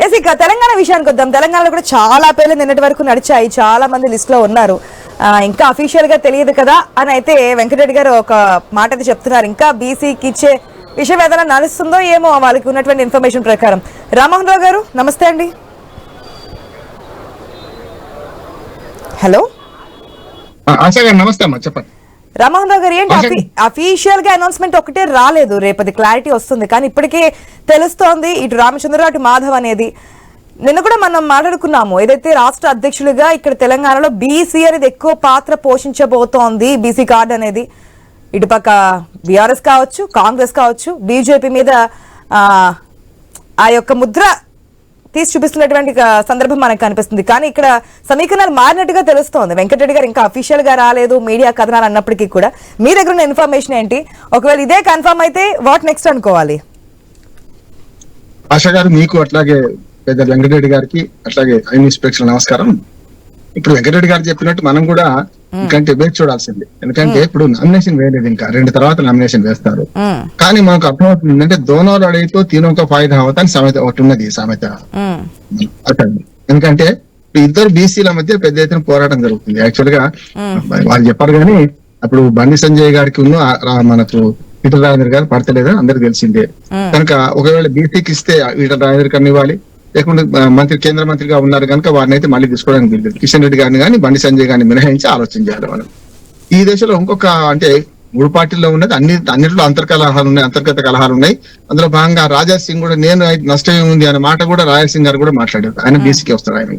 Yes ఇక తెలంగాణ విషయానికి వద్దాం. తెలంగాణలో కూడా చాలా పేర్లు నిన్నటి వరకు నడిచాయి, చాలా మంది లిస్ట్ లో ఉన్నారు. ఇంకా అఫీషియల్ గా తెలియదు కదా అని అయితే వెంకటరెడ్డి గారు ఒక మాట అయితే చెప్తున్నారు. ఇంకా బీసీకి ఇచ్చే విషయం ఏదైనా నడుస్తుందో ఏమో వాళ్ళకి ఉన్నటువంటి ఇన్ఫర్మేషన్ ప్రకారం. రామ్మోహన్ రావు గారు నమస్తే అండి. హలో నమస్తే అమ్మా, చెప్పండి. రామ్మోహన్ రావు గారు, ఏంటి అఫీషియల్ గా అనౌన్స్మెంట్ ఒకటే రాలేదు, రేపటి క్లారిటీ వస్తుంది, కానీ ఇప్పటికే తెలుస్తోంది ఇటు రామచంద్రరావు అటు మాధవ్ అనేది. నిన్న కూడా మనం మాట్లాడుకున్నాము, ఏదైతే రాష్ట్ర అధ్యక్షులుగా ఇక్కడ తెలంగాణలో బీసీ అనేది ఎక్కువ పాత్ర పోషించబోతోంది, బీసీ కార్డు అనేది. ఇటుపక్క బీఆర్ఎస్ కావచ్చు, కాంగ్రెస్ కావచ్చు, బీజేపీ మీద ఆ యొక్క ముద్ర తీసి చూపిస్తున్నటువంటి సందర్భం మనకు కనిపిస్తుంది. కానీ ఇక్కడ సమీకరణాలు మారినట్టుగా తెలుస్తోంది. వెంకటరెడ్డి గారు ఇంకా అఫీషియల్ గా రాలేదు, మీడియా కథనాలు అన్నప్పటికీ కూడా మీ దగ్గర ఉన్న ఇన్ఫర్మేషన్ ఏంటి? ఒకవేళ ఇదే కన్ఫర్మ్ అయితే వాట్ నెక్స్ట్ అనుకోవాలి? ఆశ గారు, మీకు అట్లాగే పెద్ద వెంకటరెడ్డి గారికి అట్లాగే న్యూస్ ప్రేక్షకుల నమస్కారం. ఇప్పుడు వెంకటరెడ్డి గారు చెప్పినట్టు మనం కూడా ఇంకంటే వేచి చూడాల్సింది. ఎందుకంటే ఇప్పుడు నామినేషన్ వేయలేదు, ఇంకా 2 తర్వాత నామినేషన్ వేస్తారు. కానీ మనకు అర్థమవుతుంది ఏంటంటే దోనోలు అడిగితో తీనొక ఫాయిదా అవతాని సామెత ఒకటి ఉన్నది, సామెత. ఎందుకంటే ఇద్దరు బీసీల మధ్య పెద్ద ఎత్తున పోరాటం జరుగుతుంది. యాక్చువల్ గా వాళ్ళు చెప్పారు కానీ అప్పుడు బండి సంజయ్ గారికి మనకు ఈటల రాజేందర్ గారు పడతలేదు, అందరికి తెలిసిందే. కనుక ఒకవేళ బీసీకి ఇస్తే ఈటల రాజేందర్ గారిని ఇవ్వాలి, లేకుంటే కేంద్ర మంత్రిగా ఉన్నారు కనుక వారిని అయితే మళ్ళీ తీసుకోవడానికి వీల్లేదు. కిషన్ రెడ్డి గారిని కానీ బండి సంజయ్ గారిని మినహాయించి ఆలోచన చేయాలి మనం. ఈ దశలో ఇంకొక అంటే 3 పార్టీల్లో ఉన్నది అన్నింటిలో అంతర్గత కలహాలు ఉన్నాయి. అందులో భాగంగా రాజా సింగ్ కూడా నేను నష్టం ఉంది అనే మాట కూడా రాజా సింగ్ గారు కూడా మాట్లాడారు. ఆయన బీసీకి వస్తారు ఆయన.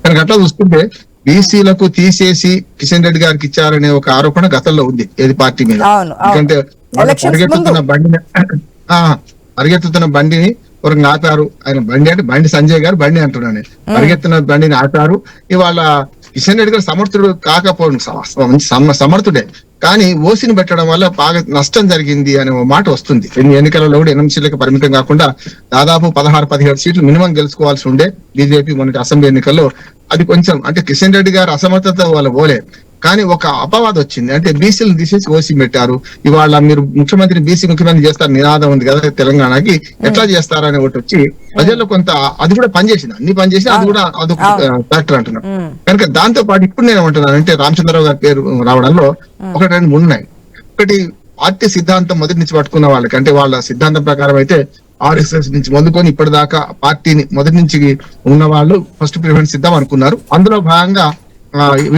కనుక అట్లా చూసుకుంటే బీసీలకు తీసేసి కిషన్ రెడ్డి గారికి ఇచ్చారనే ఒక ఆరోపణ గతంలో ఉంది ఏది పార్టీ మీద. ఎందుకంటే పరిగెత్తుతున్న బండిని ఒక ఆపారు. ఆయన బండి అంటే బండి సంజయ్ గారు బండి అంటున్నాను, పరిగెత్తున్న బండిని ఆపారు. ఇవాళ కిషన్ రెడ్డి గారు సమర్థుడు కాకపోవడం సమర్థుడే, కానీ ఓసిని పెట్టడం వల్ల బాగా నష్టం జరిగింది అనే మాట వస్తుంది. ఎన్నికలలో కూడా 8 సీట్లకు పరిమితం కాకుండా దాదాపు 16-17 సీట్లు మినిమం గెలుచుకోవాల్సి ఉండే బీజేపీ మొన్నటి అసెంబ్లీ ఎన్నికల్లో. అది కొంచెం అంటే కిషన్ రెడ్డి గారు అసమర్థత వల్ల పోలే, కానీ ఒక అపవాదం వచ్చింది. అంటే బీసీలు తీసేసి ఓసీ పెట్టారు. ఇవాళ మీరు ముఖ్యమంత్రిని బీసీ ముఖ్యమంత్రి చేస్తారు నినాదం ఉంది కదా తెలంగాణకి, ఎట్లా చేస్తారని ఒకటి వచ్చి ప్రజల్లో కొంత అది కూడా పనిచేసింది. అన్ని పనిచేసింది, అది కూడా అదొక ఫ్యాక్టర్ అంటున్నాం. కనుక దాంతో పాటు ఇప్పుడు నేను ఏమంటున్నాను అంటే రామచంద్రరావు గారి పేరు రావడంలో 1-2 ఉన్నాయి. ఒకటి పార్టీ సిద్ధాంతం మొదటి నుంచి పట్టుకున్న వాళ్ళకి, అంటే వాళ్ళ సిద్ధాంతం ప్రకారం అయితే ఆర్ఎస్ఎస్ నుంచి మొదలుకొని ఇప్పటిదాకా పార్టీని మొదటి నుంచి ఉన్న వాళ్ళు ఫస్ట్ ప్రిఫరెన్స్ ఇద్దాం అనుకున్నారు. అందులో భాగంగా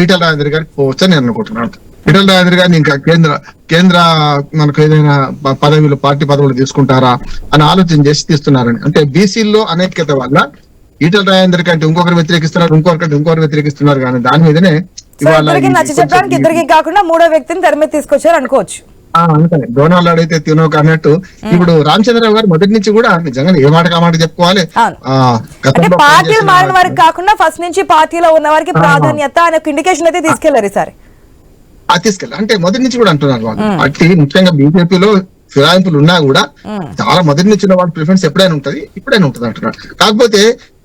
ఈటల రాజేందర్ గారికి పోవచ్చు అని నేను అనుకుంటున్నాను. ఈటల రాజేందర్ గారిని ఇంకా కేంద్ర మనకు ఏదైనా పదవులు పార్టీ పదవులు తీసుకుంటారా అని ఆలోచన చేసి తీస్తున్నారని. అంటే బీసీల్లో అనైక్యత వల్ల ఈటల రాజేందర్ కంటే ఇంకొకరు వ్యతిరేకిస్తున్నారు, ఇంకొకరు వ్యతిరేకిస్తున్నారు. కానీ దాని మీదనే ఇద్దరికి కాకుండా 3వ వ్యక్తిని తెర మీద తీసుకొచ్చారు అనుకోవచ్చు. అందుకని డోనాల్డ్ అడిగితే తినోక అన్నట్టు ఇప్పుడు రామచంద్రరావు గారు మొదటి నుంచి కూడా నిజంగా ఏ మాట కామాట చెప్పుకోవాలి. పార్టీలు మారిన వారికి కాకుండా ఫస్ట్ నుంచి పార్టీలో ఉన్న వారికి ప్రాధాన్యత అనే ఇండికేషన్ అయితే తీసుకెళ్లారు ఈసారి. అంటే మొదటి నుంచి కూడా అంటున్నారు వాళ్ళు. పార్టీ ముఖ్యంగా బీజేపీలో ఫిరాయింపులు ఉన్నా కూడా చాలా మొదటి నుంచి ఉన్న వాళ్ళ ప్రిఫరెన్స్ ఎప్పుడైనా ఉంటది, ఇప్పుడైనా ఉంటది అంటున్నారు. కాకపోతే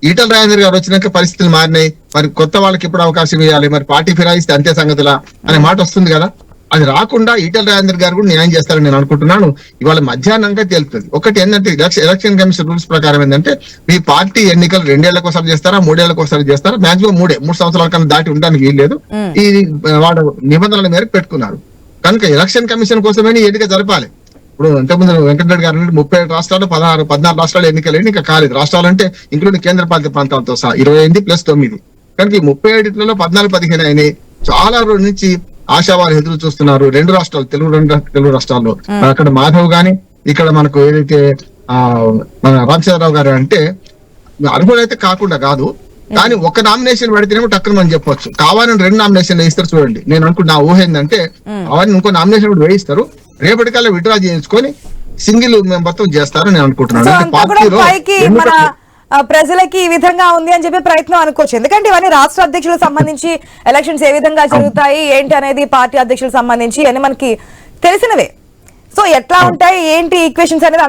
ఈటల రాజేందర్ గారు వచ్చినాక పరిస్థితులు మారినాయి, మరి కొత్త వాళ్ళకి ఎప్పుడు అవకాశం ఇవ్వాలి, మరి పార్టీ ఫిరాయిస్తే అంతే సంగతులా అనే మాట వస్తుంది కదా. అది రాకుండా ఈటల రాజేందర్ గారు కూడా న్యాయం చేస్తారని నేను అనుకుంటున్నాను. ఇవాళ మధ్యాహ్నంగా తెలుపుతుంది. ఒకటి ఏంటంటే ఎలక్షన్ కమిషన్ రూల్స్ ప్రకారం ఏంటంటే మీ పార్టీ ఎన్నికలు 2 ఏళ్లకు ఒకసారి చేస్తారా, 3 ఏళ్లకు ఒకసారి చేస్తారా, మాక్సిమం 3 సంవత్సరాల కన్నా దాటి ఉండడానికి వీల్లేదు. ఈ వాళ్ళ నిబంధనల మేరకు పెట్టుకున్నారు. కనుక ఎలక్షన్ కమిషన్ కోసమే ఎన్నిక జరపాలి. ఇప్పుడు ఇంతకుముందు వెంకటరెడ్డి గారు 37 రాష్ట్రాలు 14 రాష్ట్రాలు ఎన్నికలు ఇంకా కాలేదు. రాష్ట్రాలు అంటే ఇంక్లూడింగ్ కేంద్ర పాలిత ప్రాంతాలతో సహా 28+9. కనుక ఈ 37లో 14-15 అయినాయి. చాలా రోజుల నుంచి ఆశావారు ఎదురు చూస్తున్నారు. 2 రాష్ట్రాలు తెలుగు రాష్ట్రాల్లో అక్కడ మాధవ్ గాని ఇక్కడ మనకు ఏదైతే మన రామచంద్రరావు గారు అంటే అర్హులైతే కాకుండా కాదు, కానీ ఒక నామినేషన్ పెడితేనేమో టక్కున మనం చెప్పొచ్చు. కావాలని 2 నామినేషన్లు వేయిస్తారు. చూడండి, నేను అనుకుంటున్నా ఊహ ఏంటంటే కావాలని ఇంకో నామినేషన్ కూడా వేయిస్తారు, రేపటికల్లా విత్డ్రా చేయించుకొని సింగిల్ మెంబర్ తో చేస్తారు నేను అనుకుంటున్నాను. పార్టీలో ప్రజలకి ఈ విధంగా ఉంది అని చెప్పి ప్రయత్నం అనుకోవచ్చు. ఎందుకంటే ఇవన్నీ రాష్ట్ర అధ్యక్షులకు సంబంధించి ఎలక్షన్స్ ఏ విధంగా జరుగుతాయి ఏంటి అనేది పార్టీ అధ్యక్షులకు సంబంధించి అని మనకి తెలిసినవే. సో ఎట్లా ఉంటాయి ఏంటి ఈక్వేషన్స్ అనేది